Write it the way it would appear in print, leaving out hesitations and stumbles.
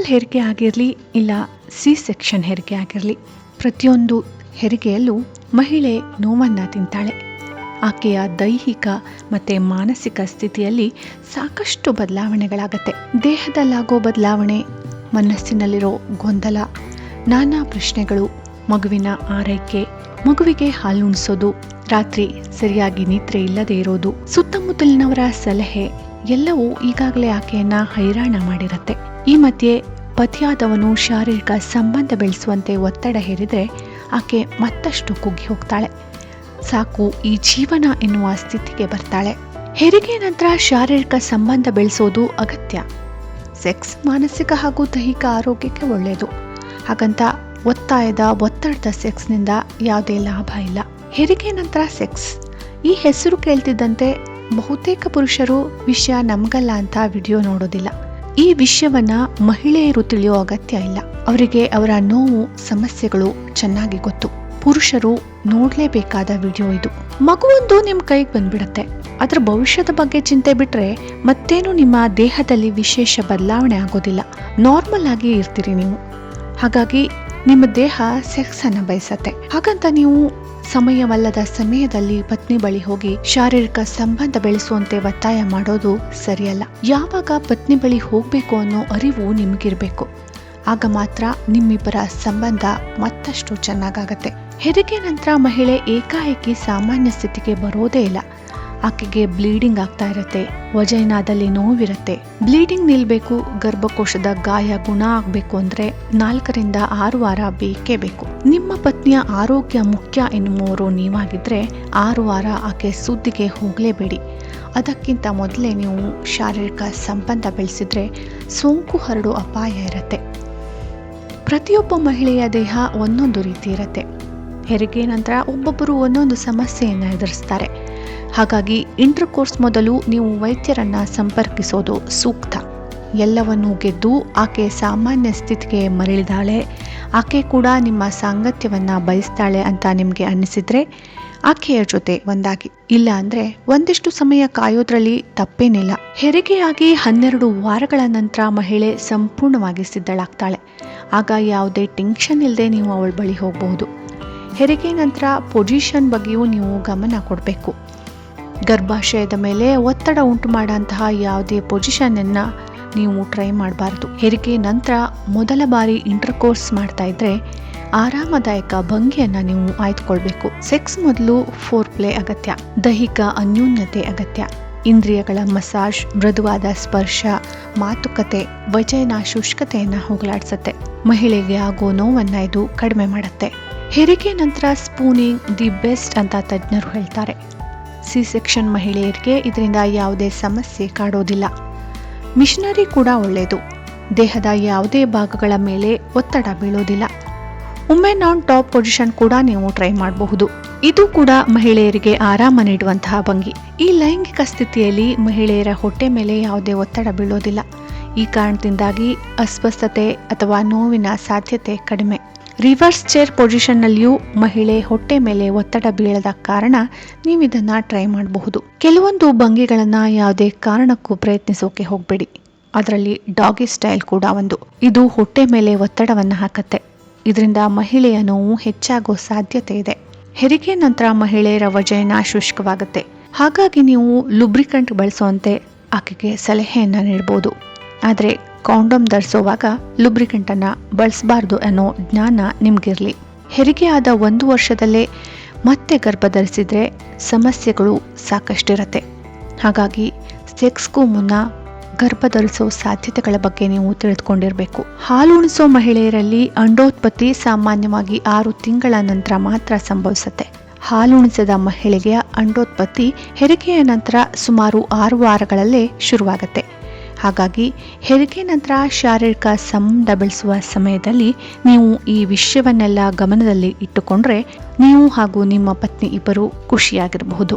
Normal ಹೆರಿಗೆ ಆಗಿರಲಿ ಇಲ್ಲ ಸಿ ಸೆಕ್ಷನ್ ಹೆರಿಗೆ ಆಗಿರಲಿ, ಪ್ರತಿಯೊಂದು ಹೆರಿಗೆಯಲ್ಲೂ ಮಹಿಳೆ ನೋವನ್ನು ತಿಂತಾಳೆ. ಆಕೆಯ ದೈಹಿಕ ಮತ್ತು ಮಾನಸಿಕ ಸ್ಥಿತಿಯಲ್ಲಿ ಸಾಕಷ್ಟು ಬದಲಾವಣೆಗಳಾಗತ್ತೆ. ದೇಹದಲ್ಲಾಗೋ ಬದಲಾವಣೆ, ಮನಸ್ಸಿನಲ್ಲಿರೋ ಗೊಂದಲ, ನಾನಾ ಪ್ರಶ್ನೆಗಳು, ಮಗುವಿನ ಆರೈಕೆ, ಮಗುವಿಗೆ ಹಾಲುಣಿಸೋದು, ರಾತ್ರಿ ಸರಿಯಾಗಿ ನಿದ್ರೆ ಇಲ್ಲದೆ ಇರೋದು, ಸುತ್ತಮುತ್ತಲಿನವರ ಸಲಹೆ ಎಲ್ಲವೂ ಈಗಾಗಲೇ ಆಕೆಯನ್ನ ಹೈರಾಣ ಮಾಡಿರತ್ತೆ. ಈ ಮಧ್ಯೆ ಪತಿಯಾದವನು ಶಾರೀರಿಕ ಸಂಬಂಧ ಬೆಳೆಸುವಂತೆ ಒತ್ತಡ ಹೇರಿದ್ರೆ ಆಕೆ ಮತ್ತಷ್ಟು ಕುಗ್ಗಿ ಹೋಗ್ತಾಳೆ. ಸಾಕು, ಈ ಜೀವನ ಎನ್ನುವ ಸ್ಥಿತಿಗೆ ಬರ್ತಾಳೆ. ಹೆರಿಗೆ ನಂತರ ಶಾರೀರಿಕ ಸಂಬಂಧ ಬೆಳೆಸೋದು ಅಗತ್ಯ. ಸೆಕ್ಸ್ ಮಾನಸಿಕ ಹಾಗೂ ದೈಹಿಕ ಆರೋಗ್ಯಕ್ಕೆ ಒಳ್ಳೆಯದು. ಹಾಗಂತ ಒತ್ತಡದ ಸೆಕ್ಸ್ನಿಂದ ಯಾವುದೇ ಲಾಭ ಇಲ್ಲ. ಹೆರಿಗೆ ನಂತರ ಸೆಕ್ಸ್, ಈ ಹೆಸರು ಕೇಳ್ತಿದ್ದಂತೆ ಬಹುತೇಕ ಪುರುಷರು ವಿಷಯ ನಮಗಲ್ಲ ಅಂತ ವಿಡಿಯೋ ನೋಡೋದಿಲ್ಲ. ಈ ವಿಷಯವನ್ನ ಮಹಿಳೆಯರು ತಿಳಿಯೋ ಅಗತ್ಯ ಇಲ್ಲ. ಅವರಿಗೆ ಅವರ ನೋವು, ಸಮಸ್ಯೆಗಳು ಚೆನ್ನಾಗಿ ಗೊತ್ತು. ಪುರುಷರು ನೋಡ್ಲೇಬೇಕಾದ ವಿಡಿಯೋ ಇದು. ಮಗುವೊಂದು ನಿಮ್ ಕೈಗೆ ಬಂದ್ಬಿಡತ್ತೆ. ಅದರ ಭವಿಷ್ಯದ ಬಗ್ಗೆ ಚಿಂತೆ ಬಿಟ್ರೆ ಮತ್ತೇನು ನಿಮ್ಮ ದೇಹದಲ್ಲಿ ವಿಶೇಷ ಬದಲಾವಣೆ ಆಗೋದಿಲ್ಲ. ನಾರ್ಮಲ್ ಆಗಿ ಇರ್ತೀರಿ ನೀವು. ಹಾಗಾಗಿ ನಿಮ್ಮ ದೇಹ ಸೆಕ್ಸ್ ಅನ್ನ ಬಯಸತ್ತೆ. ಹಾಗಂತ ನೀವು ಸಮಯವಲ್ಲದ ಸಮಯದಲ್ಲಿ ಪತ್ನಿ ಬಳಿ ಹೋಗಿ ಶಾರೀರಿಕ ಸಂಬಂಧ ಬೆಳೆಸುವಂತೆ ಒತ್ತಾಯ ಮಾಡೋದು ಸರಿಯಲ್ಲ. ಯಾವಾಗ ಪತ್ನಿ ಬಳಿ ಹೋಗ್ಬೇಕು ಅನ್ನೋ ಅರಿವು ನಿಮಗಿರ್ಬೇಕು. ಆಗ ಮಾತ್ರ ನಿಮ್ಮಿಬ್ಬರ ಸಂಬಂಧ ಮತ್ತಷ್ಟು ಚೆನ್ನಾಗಾಗತ್ತೆ. ಹೆರಿಗೆ ನಂತರ ಮಹಿಳೆ ಏಕಾಏಕಿ ಸಾಮಾನ್ಯ ಸ್ಥಿತಿಗೆ ಬರೋದೇ ಇಲ್ಲ. ಆಕೆಗೆ ಬ್ಲೀಡಿಂಗ್ ಆಗ್ತಾ ಇರತ್ತೆ, ವಜೈನಾದಲ್ಲಿ ನೋವಿರತ್ತೆ. ಬ್ಲೀಡಿಂಗ್ ನಿಲ್ಬೇಕು, ಗರ್ಭಕೋಶದ ಗಾಯ ಗುಣ ಆಗ್ಬೇಕು ಅಂದ್ರೆ 4 ರಿಂದ 6 ವಾರ ಬೇಕೇ ಬೇಕು. ನಿಮ್ಮ ಪತ್ನಿಯ ಆರೋಗ್ಯ ಮುಖ್ಯ ಎನ್ನುವವರು ನೀವಾಗಿದ್ರೆ 6 ವಾರ ಆಕೆ ಸುದ್ದಿಗೆ ಹೋಗ್ಲೇಬೇಡಿ. ಅದಕ್ಕಿಂತ ಮೊದಲೇ ನೀವು ಶಾರೀರಿಕ ಸಂಬಂಧ ಬೆಳೆಸಿದ್ರೆ ಸೋಂಕು ಹರಡೋ ಅಪಾಯ ಇರತ್ತೆ. ಪ್ರತಿಯೊಬ್ಬ ಮಹಿಳೆಯ ದೇಹ ಒಂದೊಂದು ರೀತಿ ಇರತ್ತೆ. ಹೆರಿಗೆ ನಂತರ ಒಬ್ಬೊಬ್ಬರು ಒಂದೊಂದು ಸಮಸ್ಯೆಯನ್ನು ಎದುರಿಸ್ತಾರೆ. ಹಾಗಾಗಿ ಇಂಟರ್ಕೋರ್ಸ್ ಮೊದಲು ನೀವು ವೈದ್ಯರನ್ನ ಸಂಪರ್ಕಿಸೋದು ಸೂಕ್ತ. ಎಲ್ಲವನ್ನೂ ಗೆದ್ದು ಆಕೆ ಸಾಮಾನ್ಯ ಸ್ಥಿತಿಗೆ ಮರಳಿದಾಳೆ, ಆಕೆ ಕೂಡ ನಿಮ್ಮ ಸಾಂಗತ್ಯವನ್ನ ಬಯಸ್ತಾಳೆ ಅಂತ ನಿಮಗೆ ಅನ್ನಿಸಿದ್ರೆ ಆಕೆಯ ಜೊತೆ ಒಂದಾಗಿ. ಇಲ್ಲ ಅಂದ್ರೆ ಒಂದಿಷ್ಟು ಸಮಯ ಕಾಯೋದ್ರಲ್ಲಿ ತಪ್ಪೇನಿಲ್ಲ. ಹೆರಿಗೆಯಾಗಿ 12 ವಾರಗಳ ನಂತರ ಮಹಿಳೆ ಸಂಪೂರ್ಣವಾಗಿ ಸಿದ್ಧಳಾಗ್ತಾಳೆ. ಆಗ ಯಾವುದೇ ಟೆನ್ಷನ್ ಇಲ್ಲದೆ ನೀವು ಅವಳ ಬಳಿ ಹೋಗಬಹುದು. ಹೆರಿಗೆ ನಂತರ ಪೊಸಿಷನ್ ಬಗ್ಗೆಯೂ ನೀವು ಗಮನ ಕೊಡಬೇಕು. ಗರ್ಭಾಶಯದ ಮೇಲೆ ಒತ್ತಡ ಉಂಟು ಮಾಡೋಂತಹ ಯಾವುದೇ ಪೊಸಿಷನ್ನ ನೀವು ಟ್ರೈ ಮಾಡಬಾರ್ದು. ಹೆರಿಗೆ ನಂತರ ಮೊದಲ ಬಾರಿ ಇಂಟರ್ಕೋರ್ಸ್ ಮಾಡ್ತಾ ಇದ್ರೆ ಆರಾಮದಾಯಕ ಭಂಗಿಯನ್ನ ನೀವು ಆಯ್ದುಕೊಳ್ಬೇಕು. ಸೆಕ್ಸ್ ಮೊದಲು ಫೋರ್ ಪ್ಲೇ ಅಗತ್ಯ, ದೈಹಿಕ ಅನ್ಯೋನ್ಯತೆ ಅಗತ್ಯ. ಇಂದ್ರಿಯಗಳ ಮಸಾಜ್, ಮೃದುವಾದ ಸ್ಪರ್ಶ, ಮಾತುಕತೆ ವಜೈನ ಶುಷ್ಕತೆಯನ್ನ ಹೋಗಲಾಡಿಸುತ್ತೆ. ಮಹಿಳೆಗೆ ಆಗೋ ನೋವನ್ನ ಇದು ಕಡಿಮೆ ಮಾಡುತ್ತೆ. ಹೆರಿಗೆ ನಂತರ ಸ್ಪೂನಿಂಗ್ ದಿ ಬೆಸ್ಟ್ ಅಂತ ತಜ್ಞರು ಹೇಳ್ತಾರೆ. ಸಿ ಸೆಕ್ಷನ್ ಮಹಿಳೆಯರಿಗೆ ಇದರಿಂದ ಯಾವುದೇ ಸಮಸ್ಯೆ ಕಾಡೋದಿಲ್ಲ. ಮಿಷನರಿ ಕೂಡ ಒಳ್ಳೆಯದು. ದೇಹದ ಯಾವುದೇ ಭಾಗಗಳ ಮೇಲೆ ಒತ್ತಡ ಬೀಳೋದಿಲ್ಲ. ವುಮೆನ್ ಆನ್ ಟಾಪ್ ಪೊಸಿಷನ್ ಕೂಡ ನೀವು ಟ್ರೈ ಮಾಡಬಹುದು. ಇದು ಕೂಡ ಮಹಿಳೆಯರಿಗೆ ಆರಾಮ ನೀಡುವಂತಹ ಭಂಗಿ. ಈ ಲೈಂಗಿಕ ಸ್ಥಿತಿಯಲ್ಲಿ ಮಹಿಳೆಯರ ಹೊಟ್ಟೆ ಮೇಲೆ ಯಾವುದೇ ಒತ್ತಡ ಬೀಳೋದಿಲ್ಲ. ಈ ಕಾರಣದಿಂದಾಗಿ ಅಸ್ವಸ್ಥತೆ ಅಥವಾ ನೋವಿನ ಸಾಧ್ಯತೆ ಕಡಿಮೆ. ರಿವರ್ಸ್ ಚೇರ್ ಪೊಸಿಷನ್ನಲ್ಲಿಯೂ ಮಹಿಳೆ ಹೊಟ್ಟೆ ಮೇಲೆ ಒತ್ತಡ ಬೀಳದ ಕಾರಣ ನೀವಿದನ್ನ ಟ್ರೈ ಮಾಡಬಹುದು. ಕೆಲವೊಂದು ಭಂಗಿಗಳನ್ನ ಯಾವುದೇ ಕಾರಣಕ್ಕೂ ಪ್ರಯತ್ನಿಸೋಕೆ ಹೋಗಬೇಡಿ. ಅದರಲ್ಲಿ ಡಾಗಿ ಸ್ಟೈಲ್ ಕೂಡ ಒಂದು. ಇದು ಹೊಟ್ಟೆ ಮೇಲೆ ಒತ್ತಡವನ್ನು ಹಾಕತ್ತೆ. ಇದರಿಂದ ಮಹಿಳೆಯ ನೋವು ಹೆಚ್ಚಾಗೋ ಸಾಧ್ಯತೆ ಇದೆ. ಹೆರಿಗೆ ನಂತರ ಮಹಿಳೆಯರ ವಜೈನ ಶುಷ್ಕವಾಗುತ್ತೆ. ಹಾಗಾಗಿ ನೀವು ಲುಬ್ರಿಕೆಂಟ್ ಬಳಸುವಂತೆ ಆಕೆಗೆ ಸಲಹೆಯನ್ನ ನೀಡಬಹುದು. ಆದರೆ ಕಾಂಡೋಮ್ ಧರಿಸುವಾಗ ಲುಬ್ರಿಕೆಂಟ್ ಅನ್ನ ಬಳಸಬಾರ್ದು ಅನ್ನೋ ಜ್ಞಾನ ನಿಮ್ಗಿರ್ಲಿ. ಹೆರಿಗೆ ಆದ 1 ವರ್ಷದಲ್ಲೇ ಮತ್ತೆ ಗರ್ಭ ಧರಿಸಿದ್ರೆ ಸಮಸ್ಯೆಗಳು ಸಾಕಷ್ಟಿರತ್ತೆ. ಹಾಗಾಗಿ ಸೆಕ್ಸ್ಗೂ ಮುನ್ನ ಗರ್ಭ ಧರಿಸೋ ಸಾಧ್ಯತೆಗಳ ಬಗ್ಗೆ ನೀವು ತಿಳಿದುಕೊಂಡಿರಬೇಕು. ಹಾಲುಣಿಸೋ ಮಹಿಳೆಯರಲ್ಲಿ ಅಂಡೋತ್ಪತ್ತಿ ಸಾಮಾನ್ಯವಾಗಿ 6 ತಿಂಗಳ ನಂತರ ಮಾತ್ರ ಸಂಭವಿಸುತ್ತೆ. ಹಾಲುಣಿಸದ ಮಹಿಳೆಗೆ ಅಂಡೋತ್ಪತ್ತಿ ಹೆರಿಗೆಯ ನಂತರ ಸುಮಾರು 6 ವಾರಗಳಲ್ಲೇ ಶುರುವಾಗುತ್ತೆ. ಹಾಗಾಗಿ ಹೆರಿಗೆ ನಂತರ ಶಾರೀರಿಕ ಸಂಬಂಧ ಬೆಳೆಸುವ ಸಮಯದಲ್ಲಿ ನೀವು ಈ ವಿಷಯವನ್ನೆಲ್ಲ ಗಮನದಲ್ಲಿ ಇಟ್ಟುಕೊಂಡ್ರೆ ನೀವು ಹಾಗೂ ನಿಮ್ಮ ಪತ್ನಿ ಇಬ್ಬರು ಖುಷಿಯಾಗಿರಬಹುದು.